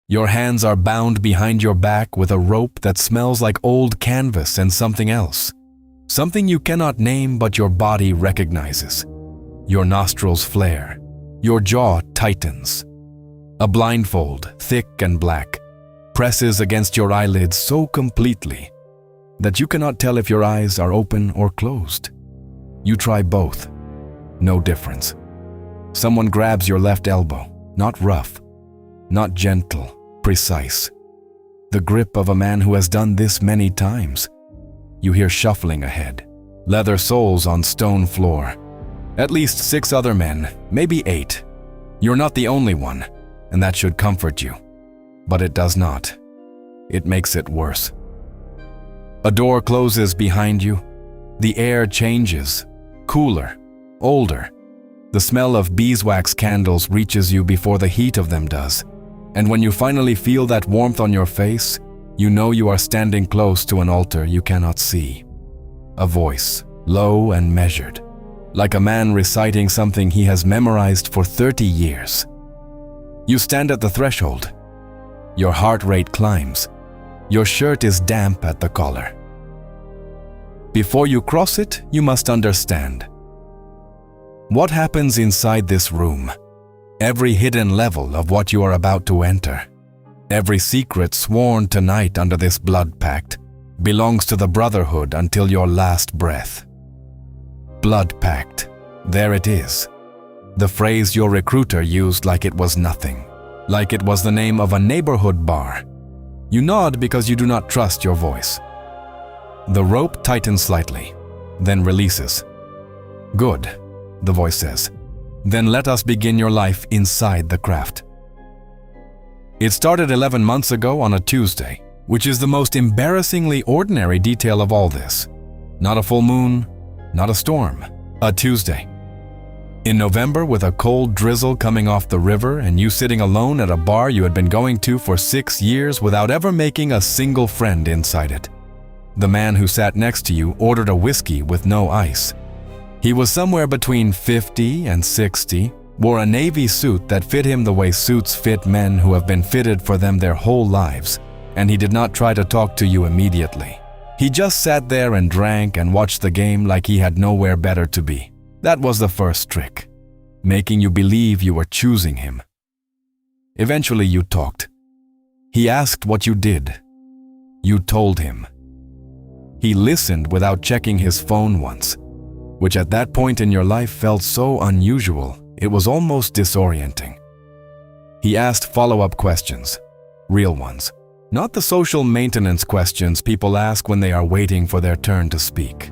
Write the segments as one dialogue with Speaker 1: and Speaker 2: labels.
Speaker 1: Your hands are bound behind your back with a rope that smells like old canvas and something else. Something you cannot name but your body recognizes. Your nostrils flare. Your jaw tightens. A blindfold, thick and black, presses against your eyelids so completely that you cannot tell if your eyes are open or closed. You try both. No difference. Someone grabs your left elbow, not rough, not gentle, precise. The grip of a man who has done this many times. You hear shuffling ahead, leather soles on stone floor. At least 6 other men, maybe 8. You're not the only one, and that should comfort you. But it does not. It makes it worse. A door closes behind you. The air changes, cooler, older. The smell of beeswax candles reaches you before the heat of them does. And when you finally feel that warmth on your face, you know you are standing close to an altar you cannot see. A voice, low and measured, like a man reciting something he has memorized for 30 years. You stand at the threshold. Your heart rate climbs. Your shirt is damp at the collar. Before you cross it, you must understand. What happens inside this room? Every hidden level of what you are about to enter, every secret sworn tonight under this blood pact, belongs to the brotherhood until your last breath. Blood pact. There it is. The phrase your recruiter used like it was nothing, like it was the name of a neighborhood bar. You nod because you do not trust your voice. The rope tightens slightly, then releases. Good, the voice says. Then let us begin your life inside the craft. It started 11 months ago on a Tuesday, which is the most embarrassingly ordinary detail of all this. Not a full moon, not a storm, a Tuesday. In November, with a cold drizzle coming off the river and you sitting alone at a bar you had been going to for 6 years without ever making a single friend inside it. The man who sat next to you ordered a whiskey with no ice. He was somewhere between 50 and 60, wore a navy suit that fit him the way suits fit men who have been fitted for them their whole lives, and he did not try to talk to you immediately. He just sat there and drank and watched the game like he had nowhere better to be. That was the first trick, making you believe you were choosing him. Eventually you talked. He asked what you did. You told him. He listened without checking his phone once, which at that point in your life felt so unusual, it was almost disorienting. He asked follow-up questions, real ones, not the social maintenance questions people ask when they are waiting for their turn to speak.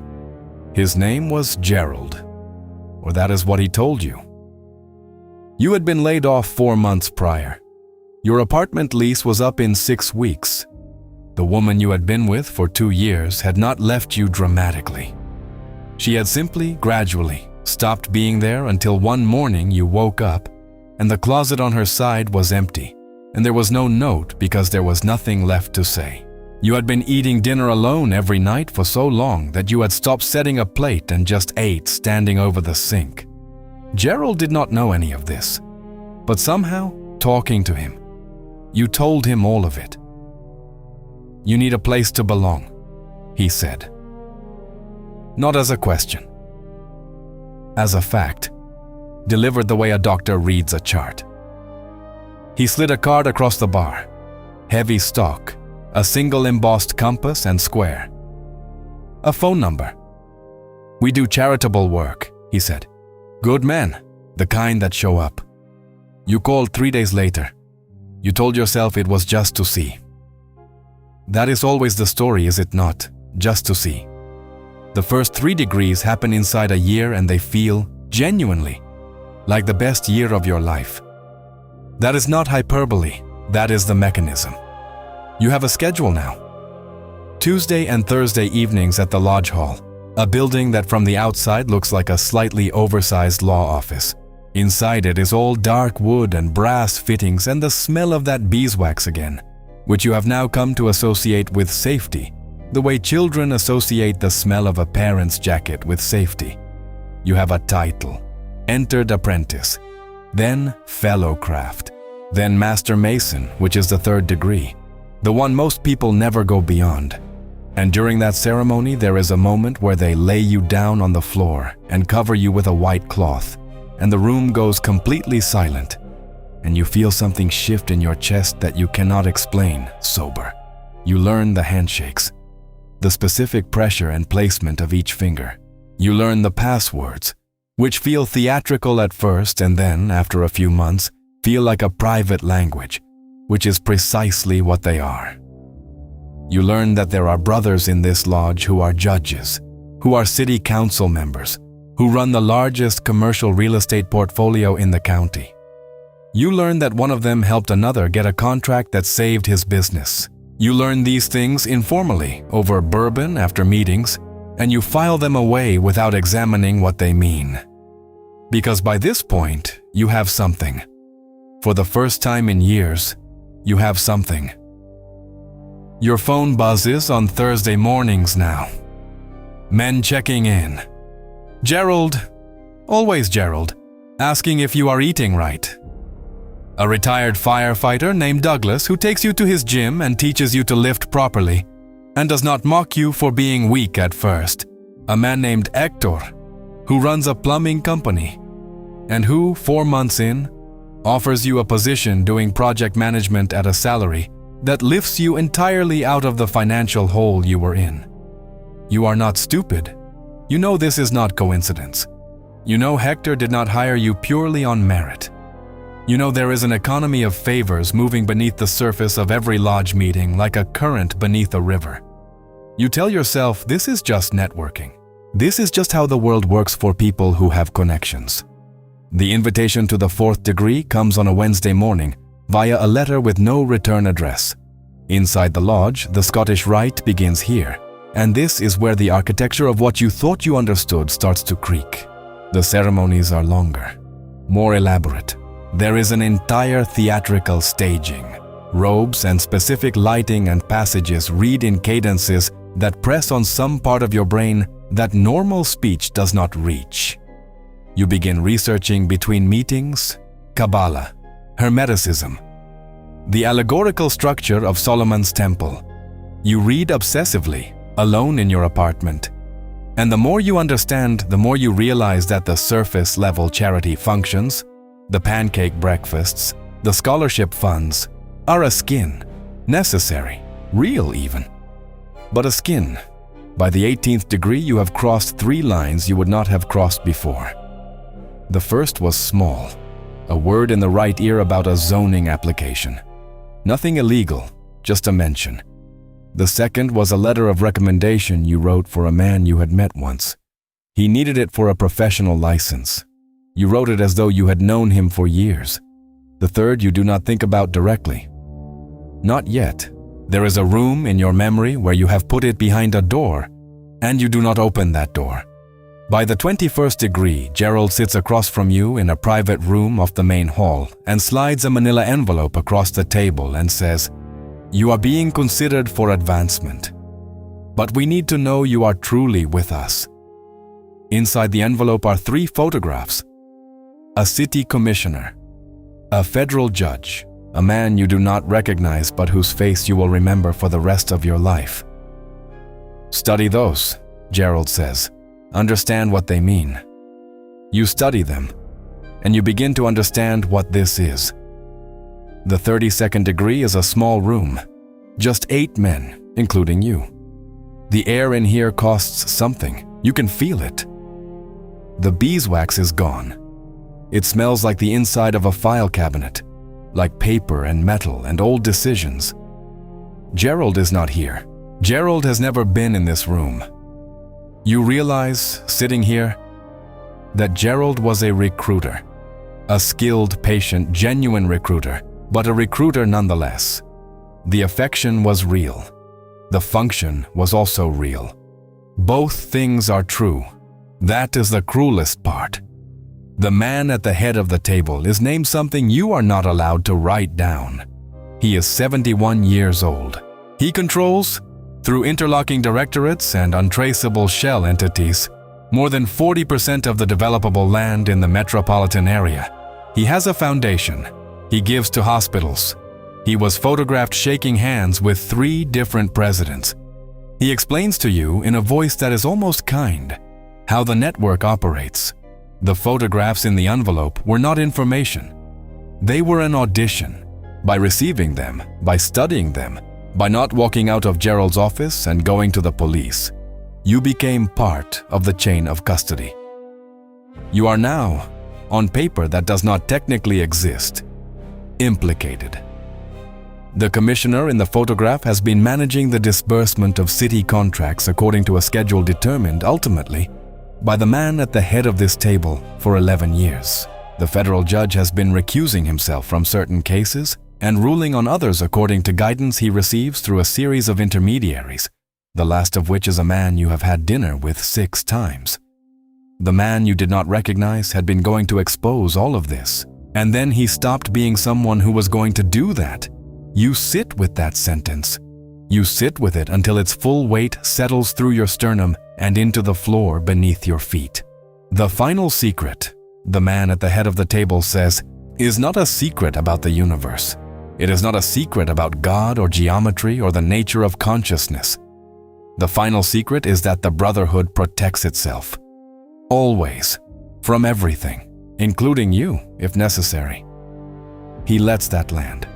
Speaker 1: His name was Gerald, or that is what he told you. You had been laid off 4 months prior. Your apartment lease was up in 6 weeks. The woman you had been with for 2 years had not left you dramatically. She had simply, gradually, stopped being there until one morning you woke up and the closet on her side was empty, and there was no note because there was nothing left to say. You had been eating dinner alone every night for so long that you had stopped setting a plate and just ate standing over the sink. Gerald did not know any of this, but somehow, talking to him, you told him all of it. You need a place to belong, he said. Not as a question. As a fact, delivered the way a doctor reads a chart. He slid a card across the bar. Heavy stock, a single embossed compass and square. A phone number. We do charitable work, he said. Good men, the kind that show up. You called 3 days later. You told yourself it was just to see. That is always the story, is it not? Just to see. The first 3 degrees happen inside a year and they feel, genuinely, like the best year of your life. That is not hyperbole, that is the mechanism. You have a schedule now. Tuesday and Thursday evenings at the Lodge Hall, a building that from the outside looks like a slightly oversized law office. Inside it is all dark wood and brass fittings and the smell of that beeswax again, which you have now come to associate with safety, the way children associate the smell of a parent's jacket with safety. You have a title, entered apprentice, then fellow craft, Then Master Mason, which is the 3rd degree, the one most people never go beyond. And during that ceremony, there is a moment where they lay you down on the floor and cover you with a white cloth, and the room goes completely silent, and you feel something shift in your chest that you cannot explain sober. You learn the handshakes, the specific pressure and placement of each finger. You learn the passwords, which feel theatrical at first and then, after a few months, feel like a private language, which is precisely what they are. You learn that there are brothers in this lodge who are judges, who are city council members, who run the largest commercial real estate portfolio in the county. You learn that one of them helped another get a contract that saved his business. You learn these things informally over bourbon after meetings, and you file them away without examining what they mean. Because by this point, you have something. For the first time in years, you have something. Your phone buzzes on Thursday mornings now. Men checking in. Gerald, always Gerald, asking if you are eating right. A retired firefighter named Douglas who takes you to his gym and teaches you to lift properly and does not mock you for being weak at first. A man named Hector who runs a plumbing company and who, 4 months in, offers you a position doing project management at a salary that lifts you entirely out of the financial hole you were in. You are not stupid. You know this is not coincidence. You know Hector did not hire you purely on merit. You know there is an economy of favors moving beneath the surface of every lodge meeting like a current beneath a river. You tell yourself this is just networking. This is just how the world works for people who have connections. The invitation to the 4th degree comes on a Wednesday morning via a letter with no return address. Inside the lodge, the Scottish Rite begins here, and this is where the architecture of what you thought you understood starts to creak. The ceremonies are longer, more elaborate. There is an entire theatrical staging. Robes and specific lighting and passages read in cadences that press on some part of your brain that normal speech does not reach. You begin researching between meetings, Kabbalah, Hermeticism, the allegorical structure of Solomon's temple. You read obsessively, alone in your apartment. And the more you understand, the more you realize that the surface-level charity functions, the pancake breakfasts, the scholarship funds, are a skin, necessary, real even. But a skin. By the 18th degree, you have crossed 3 lines you would not have crossed before. The first was small, a word in the right ear about a zoning application. Nothing illegal, just a mention. The second was a letter of recommendation you wrote for a man you had met once. He needed it for a professional license. You wrote it as though you had known him for years. The third you do not think about directly. Not yet. There is a room in your memory where you have put it behind a door, and you do not open that door. By the 21st degree, Gerald sits across from you in a private room off the main hall and slides a manila envelope across the table and says, "You are being considered for advancement, but we need to know you are truly with us." Inside the envelope are 3 photographs: a city commissioner, a federal judge, a man you do not recognize but whose face you will remember for the rest of your life. "Study those," Gerald says. "Understand what they mean." You study them, and you begin to understand what this is. The 32nd degree is a small room, just 8 men, including you. The air in here costs something. You can feel it. The beeswax is gone. It smells like the inside of a file cabinet, like paper and metal and old decisions. Gerald is not here. Gerald has never been in this room. You realize, sitting here, that Gerald was a recruiter, a skilled, patient, genuine recruiter, but a recruiter nonetheless. The affection was real. The function was also real. Both things are true. That is the cruelest part. The man at the head of the table is named something you are not allowed to write down. He is 71 years old. He controls, through interlocking directorates and untraceable shell entities, more than 40% of the developable land in the metropolitan area. He has a foundation. He gives to hospitals. He was photographed shaking hands with 3 different presidents. He explains to you in a voice that is almost kind how the network operates. The photographs in the envelope were not information. They were an audition. By receiving them, by studying them, by not walking out of Gerald's office and going to the police, you became part of the chain of custody. You are now, on paper that does not technically exist, implicated. The commissioner in the photograph has been managing the disbursement of city contracts according to a schedule determined, ultimately, by the man at the head of this table for 11 years. The federal judge has been recusing himself from certain cases and ruling on others according to guidance he receives through a series of intermediaries, the last of which is a man you have had dinner with 6 times. The man you did not recognize had been going to expose all of this, and then he stopped being someone who was going to do that. You sit with that sentence. You sit with it until its full weight settles through your sternum and into the floor beneath your feet. The final secret, the man at the head of the table says, is not a secret about the universe. It is not a secret about God or geometry or the nature of consciousness. The final secret is that the brotherhood protects itself. Always. From everything, including you, if necessary. He lets that land.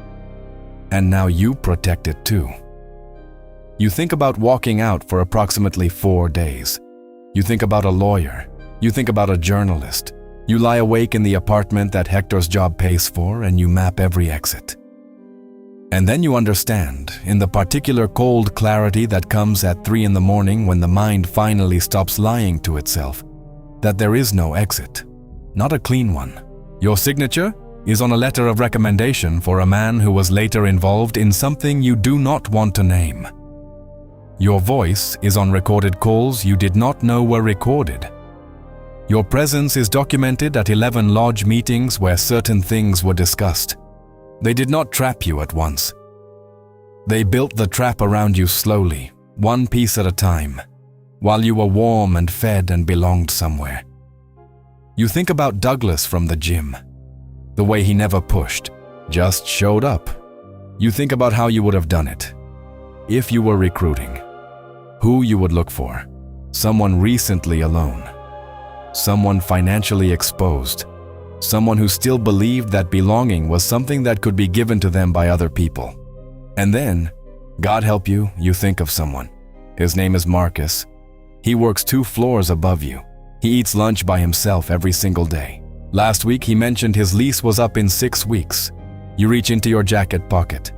Speaker 1: And now you protect it too. You think about walking out for approximately 4 days. You think about a lawyer. You think about a journalist. You lie awake in the apartment that Hector's job pays for, and you map every exit. And then you understand, in the particular cold clarity that comes at 3 in the morning when the mind finally stops lying to itself, that there is no exit, not a clean one. Your signature is on a letter of recommendation for a man who was later involved in something you do not want to name. Your voice is on recorded calls you did not know were recorded. Your presence is documented at 11 lodge meetings where certain things were discussed. They did not trap you at once. They built the trap around you slowly, one piece at a time, while you were warm and fed and belonged somewhere. You think about Douglas from the gym, the way he never pushed, just showed up. You think about how you would have done it. If you were recruiting, who you would look for. Someone recently alone. Someone financially exposed. Someone who still believed that belonging was something that could be given to them by other people. And then, God help you, you think of someone. His name is Marcus. He works 2 floors above you. He eats lunch by himself every single day. Last week he mentioned his lease was up in 6 weeks. You reach into your jacket pocket.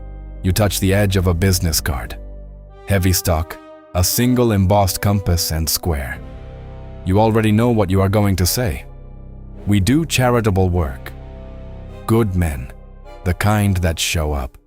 Speaker 1: You touch the edge of a business card. Heavy stock, a single embossed compass and square. You already know what you are going to say. We do charitable work. Good men, the kind that show up.